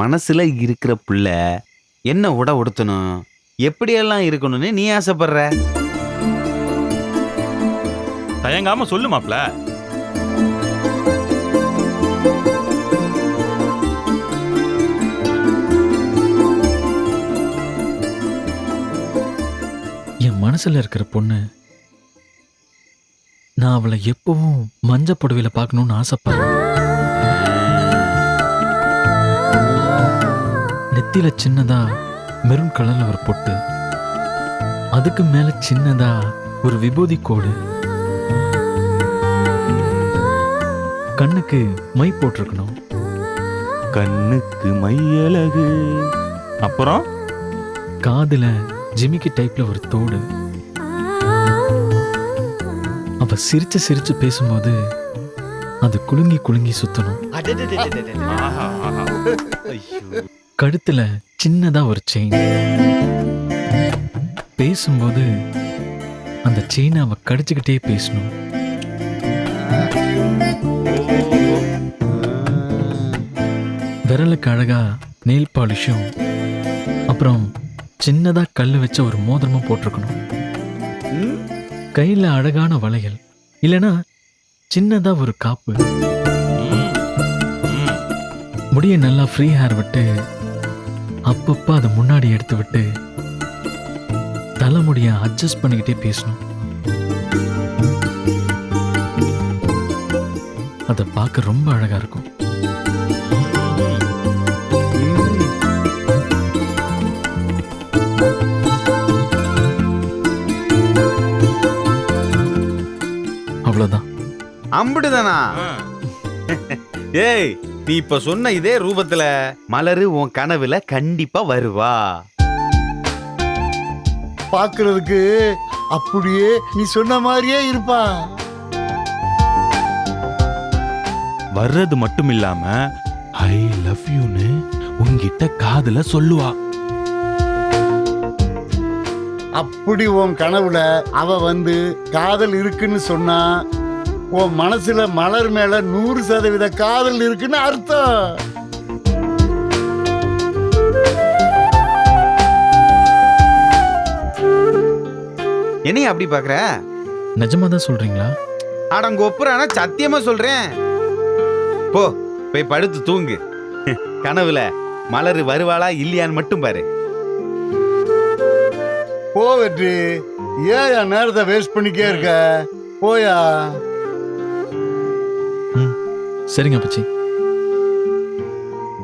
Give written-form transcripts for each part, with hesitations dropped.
மனசுல இருக்கிற புள்ள என்ன உடுத்தணும், எப்படியெல்லாம் இருக்கணும்னு நீ ஆசைப்படுற? தயங்காம சொல்லு மாப்ள. என் மனசுல இருக்கிற பொண்ணு, நான் அவளை எப்பவும் மஞ்ச புடவையில பார்க்கணும்னு ஆசைப்படுறேன். நெத்தியில சின்னதா மெரூன் கலர்ல ஒரு பொட்டு, அதுக்கு மேல சின்னதா ஒரு விபூதி கோடு, கண்ணுக்கு மை போட்டிருக்கணும். கண்ணுக்கு மையழகு. அப்புறம் காதுல ஜிமிக்கி டைப்ல ஒரு தோடு. அவ சிரிச்சு சிரிச்சு பேசும்போது அது குலுங்கி குலுங்கி சுத்தணும். ஆஹா, ஆஹா. கழுத்துல சின்னதா ஒரு செயின். பேசும்போது அந்த செயினை அவ கடிச்சுக்கிட்டே பேசணும். விரலுக்கு அழகா நெயில் பாலிஷும், அப்புறம் சின்னதா கல்லு வச்ச ஒரு மோதிரமும் போட்டிருக்கணும். கையில அழகான வளையல், இல்லனா சின்னதா ஒரு காப்பு. முடிய நல்லா ஃப்ரீ ஹேர் விட்டு அப்பப்ப அதை முன்னாடி எடுத்து விட்டு தலைமுடிய அட்ஜஸ்ட் பண்ணிக்கிட்டே பேசணும். அதை பார்க்க ரொம்ப அழகா இருக்கும். அவ்வளவுதான். அம்பிடுதானா? ஏய், நீ இப்ப சொன்ன இதே ரூபத்துல மலரு உன் கனவுல கண்டிப்பா வருவா. பாக்குறதுக்கு அப்படியே நீ சொன்ன மாதிரியே இருப்பா. வர்றது மட்டும் இல்லாம ஐ லவ் யூன்னு உன்கிட்ட காதுல சொல்லுவா. அப்படி உன் கனவுல அவ வந்து காதல் இருக்குன்னு சொன்னா உன் மனசுல மலர் மேல 100% காதல் இருக்குன்னு அர்த்தம். என்னைய அப்படி பாக்குற? நிஜமா தான் சொல்றீங்களா? அடங்க ஒப்புறானா சத்தியமா சொல்றேன். போ, போய் படுத்து தூங்கு. கனவுல மலரு வருவாளா இல்லையான்னு மட்டும் பாரு. போ வெற்றி, ஏன் என் நேரத்தை வேஸ்ட் பண்ணிக்கே இருக்க? போயா. சரிங்க அப்பச்சி.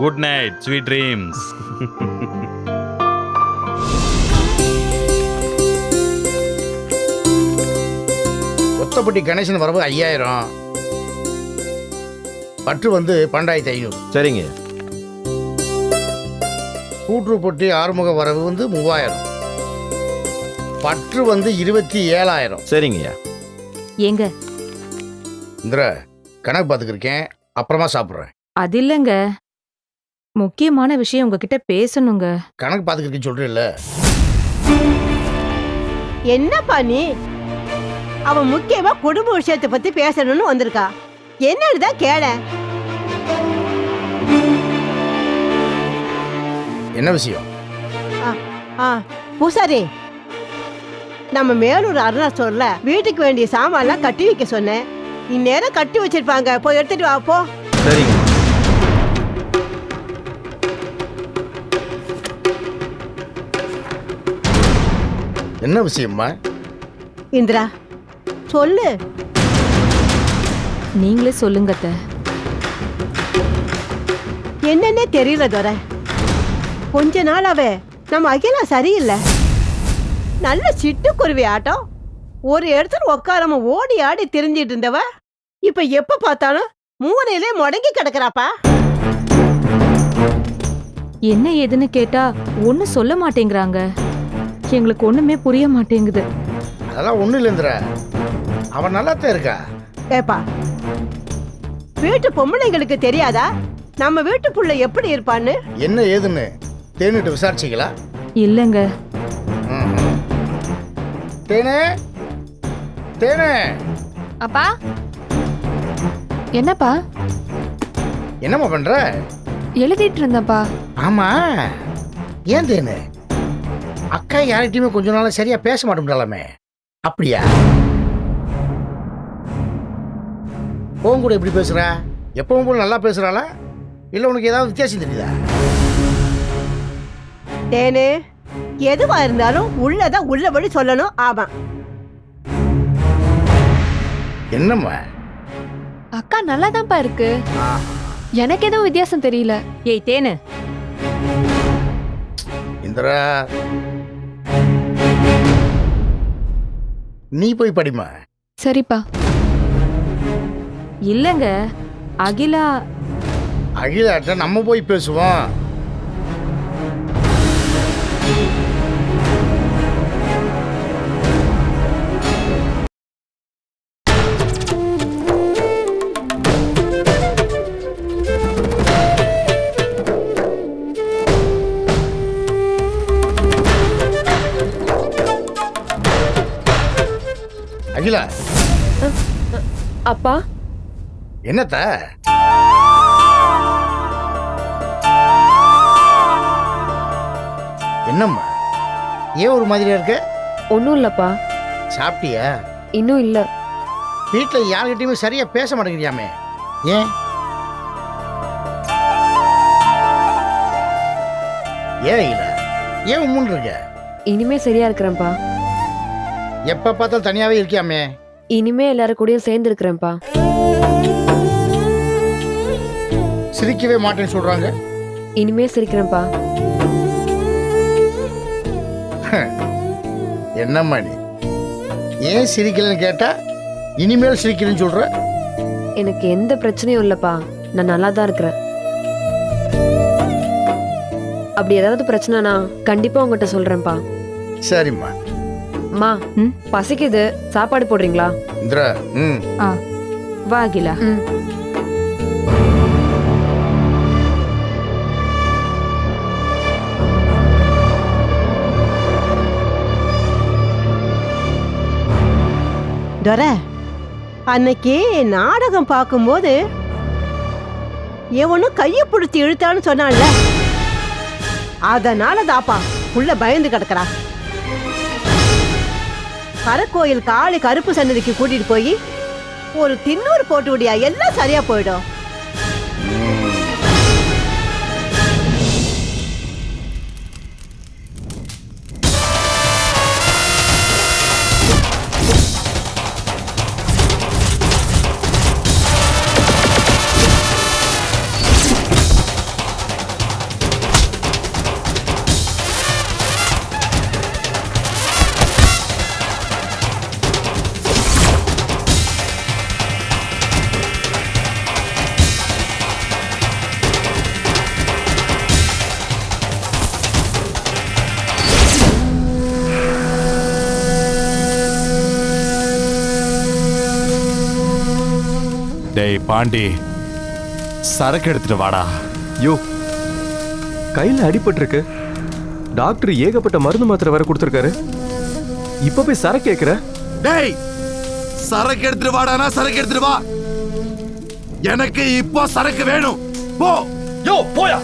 Good night, sweet dreams. Othapatti Ganesan வரவு 5000, பற்று வந்து 12500. சரிங்க. கூற்றுப்பட்டி ஆறுமுக வரவு வந்து 3000, பற்று வந்து 27000. சரிங்கய்யா. ஏங்க, இந்திர கணக்கு பார்த்துக்கிருக்கேன், அப்புறமா சாப்பிட்றேன். அது இல்லைங்க, முக்கியமான விஷயம் உங்ககிட்ட பேசணுங்க. கணக்கு பார்த்துக்கிருக்கேன்னு சொல்றேன்ல. என்னப்பா நீ? அவன் முக்கியமா குடும்ப விஷயத்தை பத்தி பேசணும்னு வந்திருக்கா. என்னதான் கேள. என்ன விஷயம்? பூசாரி, நம்ம மேலூர் அருணா ஸ்டோர்ல வீட்டுக்கு வேண்டிய சாமான்லாம் கட்டி வைக்க சொன்னேன். இந்நேரம் கட்டி வச்சிருப்பாங்க, போய் எடுத்துட்டு வா போ. சரிங்க. என்ன விஷயம்மா? இந்திரா சொல்லு. நீங்களே சொல்லுங்க அத்தை. என்னன்னே தெரியல துரை. கொஞ்ச நாள் அவ நம்ம அகிலா சரியில்லை. நல்ல சிட்டுக்குருவி ஆட்டம், ஒரு இடத்துல உட்காராம ஓடி ஆடி திரிஞ்சிட்டு இருந்தவ இப்ப எப்ப பார்த்தாலும் மூலையிலே முடங்கி கிடக்குறாப்பா. என்ன ஏதுன்னு கேட்டா ஒண்ணு சொல்ல மாட்டேங்கிறாங்க. எங்களுக்கு ஒண்ணுமே புரிய மாட்டேங்குது. அதெல்லாம் ஒண்ணும் இல்லை இந்திர, அவன் நல்லாத்தான் இருக்கா. ஏப்பா, வீட்டு பொம்பளைங்களுக்கு தெரியாதா நம்ம வீட்டு புள்ள எப்படி இருப்பான்னு? என்ன ஏதுன்னு தேனிட்டு விசாரிச்சிங்களா? இல்லங்க. தேனே, தேனே. அப்பா, என்னப்பா? என்னம்மா பண்ற? எழுதிட்டு இருந்தேன்ப்பா. ஆமா, ஏன் தேனு அக்கா யார்கிட்டயுமே கொஞ்ச நாளா சரியா பேச மாட்டோம்டாலாமே, அப்படியா? உன் கூட எப்படி பேசுறா? எப்பவும் போல நல்லா பேசுறாளா இல்ல உனக்கு ஏதாவது வித்தியாசம் தெரியுதா? தேனு எதுவா இருந்தாலும் உள்ளதான் உள்ளபடி சொல்லணும். ஆமா, என்னம்மா? அக்கா நல்லாதான்ப்பா இருக்கு. எனக்கு எதுவும் வித்தியாசம் தெரியல. ஏய் தேனு, இந்திரா, நீ போய் படிமா. சரிப்பா. இல்லங்க அகிலா. அகிலாட்ட நம்ம போய் பேசுவோம். அகிலா, அப்பா, என்னத்த? என்னம்மா, ஏன் ஒரு மாதிரியா இருக்க? ஒன்றும் இல்லப்பா. சாப்பிட்டியா? இன்னும் இல்ல. வீட்டில் யார்கிட்டயுமே சரியா பேச மாட்டேங்கிறியாமே, ஏன்? ஏன் இல்ல, ஏன் உம்முன்னு இருக்க? இனிமே சரியா இருக்கிறேன்ப்பா. எப்ப பார்த்தாலும் தனியாவே இருக்கியாமே. இனிமே எல்லாரும் கூடயும் சேர்ந்து இருக்கிறேன்ப்பா. சிரிக்கவே மாட்டேன்னு சொல்றாங்க. இனிமே சிரிக்கிறேன்ப்பா. என்னம்மா நீ, ஏன் சிரிக்கலன்னு கேட்டா இனிமேல் சிரிக்கிறேன்னு சொல்ற? எனக்கு எந்த பிரச்சனையும் இல்லப்பா. நான் நல்லா தான் இருக்கிறேன். அப்படி ஏதாவது பிரச்சனைனா கண்டிப்பா உங்ககிட்ட சொல்றேன்ப்பா. சரிம்மா. அம்மா, பசிக்குது, சாப்பாடு போடுறீங்களா? இந்திரா, வா அகிலா. துரை, அன்னைக்கு நாடகம் பார்க்கும்போது எவனும் கையை பிடிச்சி இழுத்தான்னு சொன்னான்ல, அதனால தாப்பா உள்ள பயந்து கிடக்குறா. கரக்கோயில் காளி கருப்பு சன்னதிக்கு கூட்டிட்டு போய் ஒரு தின்னூறு போட்டு விடியா, எல்லாம் சரியா போயிடும். டேய் பாண்டி, சரக்கு எடுத்துட்டு வாடா. யோ, கையில அடிபட்டிருக்கு. டாக்டர் ஏகப்பட்ட மருந்து மாத்திரை வேற கொடுத்துருக்காரு. இப்ப போய் சரக்கு கேக்குற? டேய், சரக்கு எடுத்துட்டு வாடானா சரக்கு எடுத்துட்டு வா. எனக்கு இப்போ சரக்கு வேணும். போ. யோ போயா.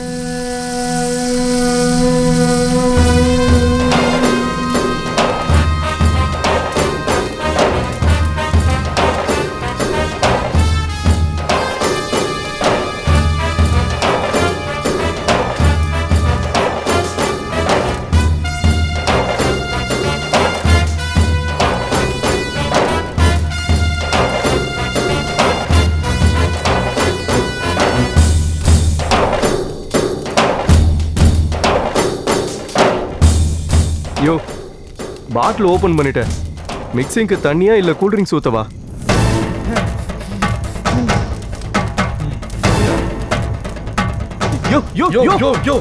யோ, பாட்டில் ஓபன் பண்ணிட்டேன். மிக்சிங்க்கு தண்ணியா இல்ல கூல் ட்ரிங்க்ஸ் ஊத்தவா? யோ யோ யோ யோ யோ.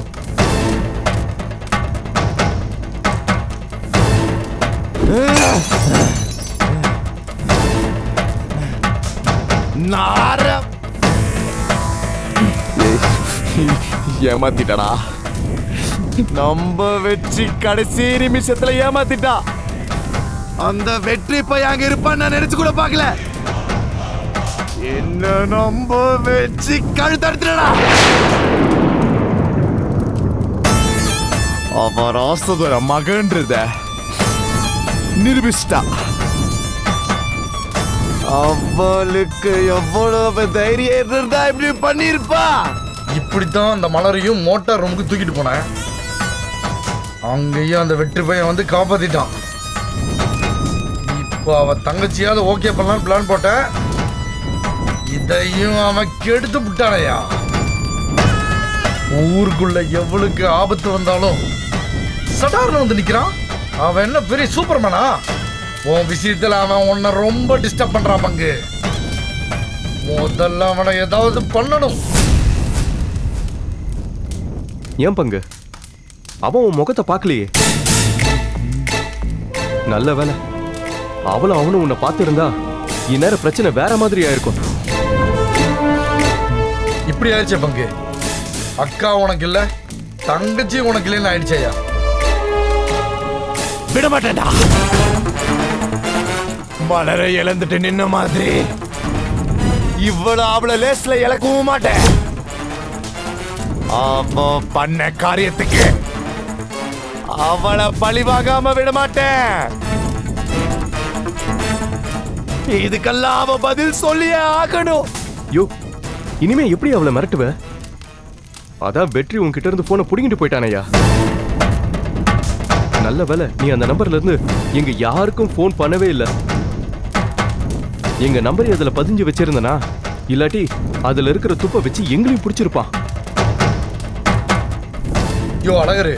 நார ஏமாத்திட்டடா. நம்ப வச்சு கடைசி நிமிஷத்துல ஏமாத்திட்டா. அந்த வெற்றி போய் அங்க இருப்பான்னு நான் நினைச்சு கூட பார்க்கல. என்ன நம்ப வச்சு கழுத்தடுத்துடா. அவ ராசதோர மகன்றத நிரூபிச்சிட்டா. அவளுக்கு எவ்வளவு தைரியம் இருந்தா இப்படி பண்ணிருப்பா. இப்படித்தான் அந்த மலரையும் மோட்டார் ரூமுக்கு தூக்கிட்டு போனேன். அங்கேயும் அந்த வெற்றி பையன் வந்து காப்பாத்திட்டான். இப்போ அவ தங்கச்சியாவது ஓகே பண்ணலான்னு பிளான் போட்டேன். இதையும் அவன் கெடுத்து விட்டானையா. ஊருக்குள்ள எவ்வளவுக்கு ஆபத்து வந்தாலும் சடார்னு வந்து நிக்கிறான். அவன் என்ன பெரிய சூப்பர்மேனா? உன் விஷயத்துல அவன் உன்னை ரொம்ப டிஸ்டர்ப் பண்றான் பங்கு. முதல்ல அவனை ஏதாவது பண்ணணும். ஏன் பங்கு, அவன் உன் முகத்தை பார்க்கலையே. நல்ல வேலை, அவளும் அவனும் உன்னை பார்த்திருந்தா இந்நேரம் பிரச்சனை வேற மாதிரி ஆயிருக்கும். இப்படி ஆயிடுச்சே பங்கு. அக்கா உனக்கு இல்ல, தங்கச்சி உனக்கு இல்லைன்னு ஆயிடுச்சையா. விட மாட்டேன்டா. மலரை இழந்துட்டு நின்ன மாதிரி இவ்வளவு அவளை லேஸ்ல இழக்கவும் மாட்டேன். அவ பண்ண காரியத்துக்கு அவளை பழிவாகாம விட மாட்டேன். இதுக்கெல்லாம் அவ பதில் சொல்லியே ஆகணும். யோ, இனிமே எப்படி அவளை மிரட்டுவ? அதான் வெற்றி உன்கிட்ட இருந்து போனை புடிங்கிட்டு போயிட்டானையா. நல்ல வேலை, நீ அந்த நம்பர்ல இருந்து எங்க யாருக்கும் போன் பண்ணவே இல்லை. எங்க நம்பரை அதுல பதிஞ்சு வச்சிருந்தனா, இல்லாட்டி அதுல இருக்கிற துப்பை வச்சு எங்களையும் பிடிச்சிருப்பான். யோ அழகரு,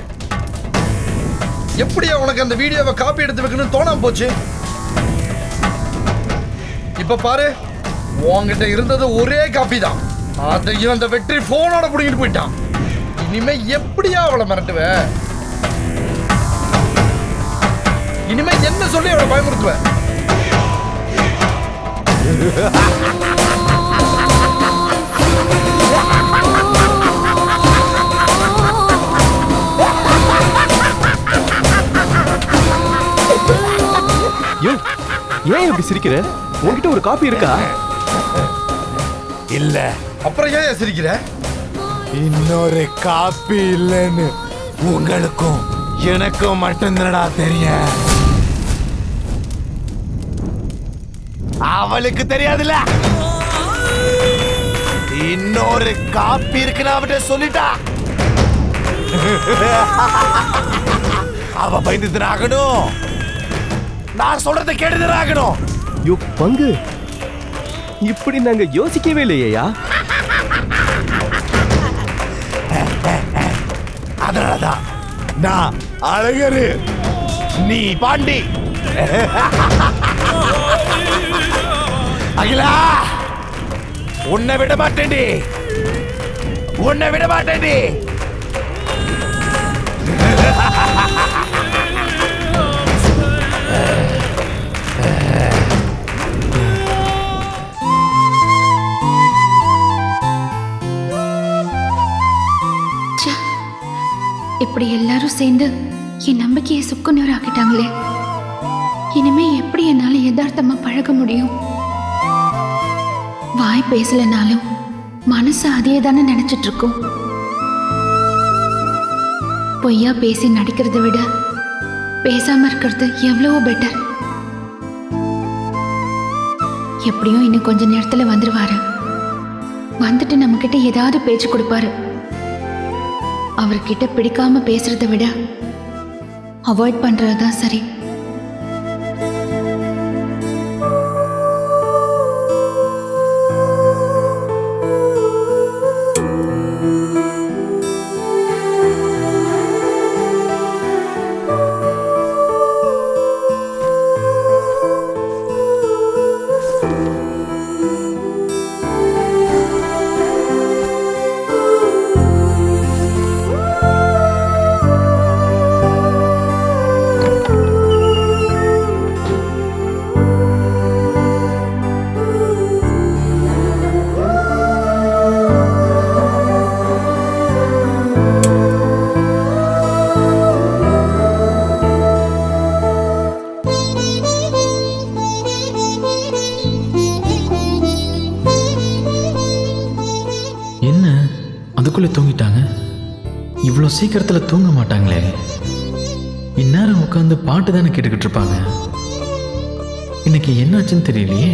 எப்படியா உனக்கு அந்த வீடியோவை காப்பி எடுத்து வைக்கணும்னு தோணாம போச்சு? இப்ப பாரு, உன்கிட்ட இருந்தது ஒரே காப்பி தான். அதையும் அந்த வெற்றி போனோட புடிங்கிட்டு போயிட்டான். இனிமே எப்படியா அவளை மிரட்டுவ? இனிமே என்ன சொல்லி அவளை பயமுறுத்துவ? ஏன் இப்படி சிரிக்கிற? உன்கிட்ட ஒரு காப்பி இருக்கா? இல்ல. அப்புறம் ஏன் சிரிக்கிற? இன்னொரு காப்பி இல்லைன்னு உங்களுக்கும் எனக்கும் மட்டும்தானடா தெரியும். அவளுக்கு தெரியாதுல்ல. இன்னொரு காப்பி இருக்குன்னு அவட்ட சொல்லிட்டா. அவ பயந்து ஆகணும். நான் சொல்றதை கேட்டு ஆகணும். யோ பங்கு, இப்படி நாங்க யோசிக்கவே இல்லையா. அதனாலதான் நான் அழகரு, நீ பாண்டி. அகிலா, உன்னை விட மாட்டேன்டி, உன்னை விட மாட்டேன்டி. இப்படி எல்லாரும் சேர்ந்து என் நம்பிக்கையை சுக்குநூறு ஆக்கிட்டாங்களே. இனிமே எப்படி என்னால யதார்த்தமா பழக முடியும்? வாய் பேசலனாலும் மனசு அதே தானே நினைச்சிட்டு இருக்கும். பொய்யா பேசி நடிக்கிறத விட பேசாம இருக்கிறது எவ்வளவோ பெட்டர். எப்படியும் இன்னும் கொஞ்ச நேரத்துல வந்துருவாரு. வந்துட்டு நம்ம கிட்ட ஏதாவது பேச்சு கொடுப்பாரு. அவர்கிட்ட பிடிக்காம பேசுறதை விட அவாய்ட் பண்றதுதான் சரி. என்ன அதுக்குள்ளே தூங்கிட்டாங்க? இவ்வளோ சீக்கிரத்தில் தூங்க மாட்டாங்களே. நேரம் உட்காந்து பாட்டு தானே கேட்டுக்கிட்டு இருப்பாங்க. இன்னைக்கு என்னாச்சுன்னு தெரியலையே.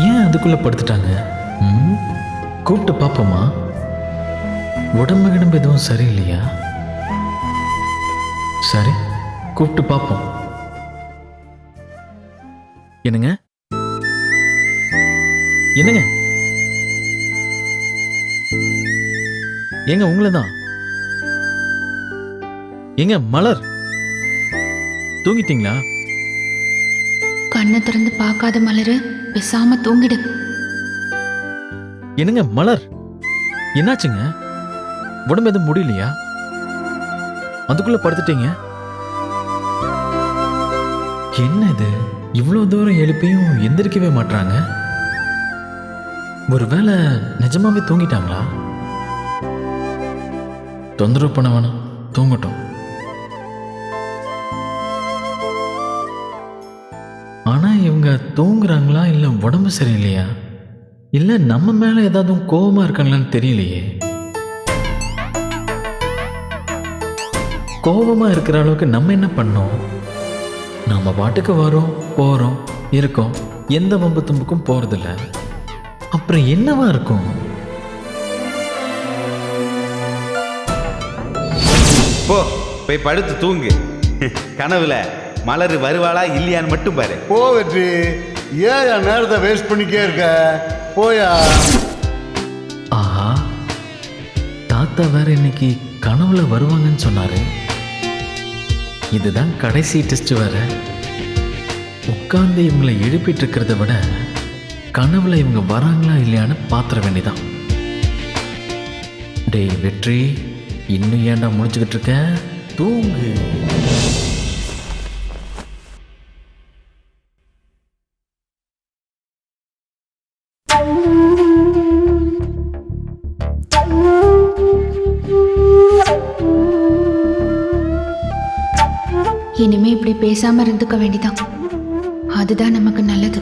ஏன் அதுக்குள்ள படுத்துட்டாங்க? கூப்பிட்டு பாப்போமா? உடம்பு கிடம்பு எதுவும் சரியில்லையா? சரி, கூப்பிட்டு பார்ப்போம். என்னங்க என்னங்க ஏங்க உங்களை தான். ஏங்க மலர், தூங்கிட்டீங்களா? கண்ணை திறந்து பார்க்காத மலரு, பேசாம தூங்கிடு. என்னங்க மலர், என்னாச்சுங்க? உடம்பு எதுவும் முடியலையா? அதுக்குள்ள படுத்துட்டீங்க. என்ன இது, இவ்வளவு தூரம் எழுப்பியும் எந்திரிக்கவே மாட்றாங்க. ஒருவேளை நிஜமாவே தூங்கிட்டாங்களா? தொந்தரவு பண்ண வேணாம், தூங்கட்டும். ஆனா இவங்க தூங்குறாங்களா இல்ல உடம்பு சரியில்லையா, இல்ல நம்ம மேல ஏதாவது கோபமா இருக்காங்களான்னு தெரியலையே. கோபமா இருக்கிற அளவுக்கு நம்ம என்ன பண்ணோம்? நாம பாட்டுக்கு வரோம் போறோம் இருக்கோம், எந்த வம்பு தும்புக்கும் போறதில்ல. அப்புறம் என்னவா இருக்கும்? போ, போய் படுத்து தூங்கு. கனவுல மலர் வருவாளா இல்லையான்னு மட்டும் பாரு. போ வெற்றி, ஏன் நேரத்தை வேஸ்ட் பண்ணிக்கே இருக்க? போயா. ஆஹா, தாத்தா வேற இன்னைக்கு கனவுல வருவாங்கன்னு சொன்னாரு. இதுதான் கடைசி டெஸ்ட் வேற. உட்கார்ந்து இவங்களை எழுப்பிட்டு இருக்கிறத விட கனவுல இவங்க வராங்களா இல்லையான்னு பாத்திர வேண்டிதான். டேய் வெற்றி, இன்னும் ஏன்டா முடிச்சுக்கிட்டு இருக்க? தூங்கு. இனிமே இப்படி பேசாம இருந்துக்க வேண்டிதான். அதுதான் நமக்கு நல்லது.